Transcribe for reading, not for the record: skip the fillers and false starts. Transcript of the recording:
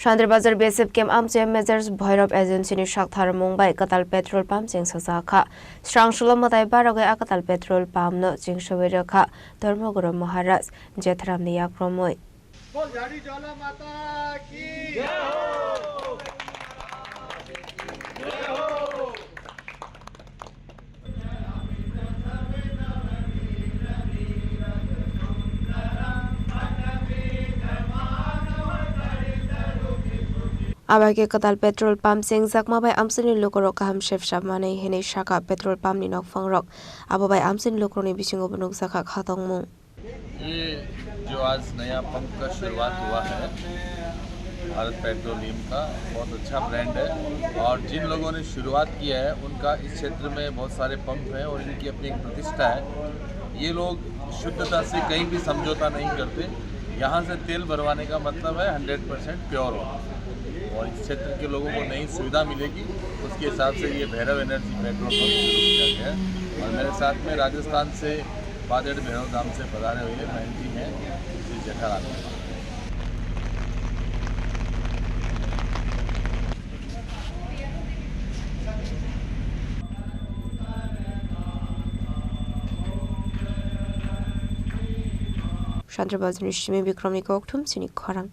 Santirbazar BSF kem Amchaio Messrs Bhairav agency ni Saktharmung bai Kwtal Petrol pump Chengsawi Srangsalo Mwtai Barogwi Kwtal Petrol pump no Chengsawi Rwkha Dharmaguro Maharaj Jetharam ni Yamromwi bai Kwtal Petrol pump Chengjakha bai amsini lokoro kaham chef shamane hene shaka petrol pump ni nok fangrok abo bai amsini lokoro ni bisingo bunuk jaka khatongmung ये जो आज नया pump का शुरुआत हुआ है Bharat petroleum का बहुत अच्छा ब्रांड है और जिन लोगों ने शुरुआत किया है उनका इस क्षेत्र में बहुत सारे पंप हैं और इनकी अपनी एक प्रतिष्ठा है। ये लोग शुद्धता से कहीं भी समझौता नहीं करते। यहाँ से तेल भरवाने का मतलब है 100% प्योर हो और इस क्षेत्र के लोगों को नई सुविधा मिलेगी। उसके हिसाब से ये भैरव एनर्जी पेट्रोल पंप शुरू किया गया है और मेरे साथ में राजस्थान से बादेड़ भैरव धाम से पधारे हुए बहन जी हैं Shri Jetharam. Santirbazar Chini Chini Khorang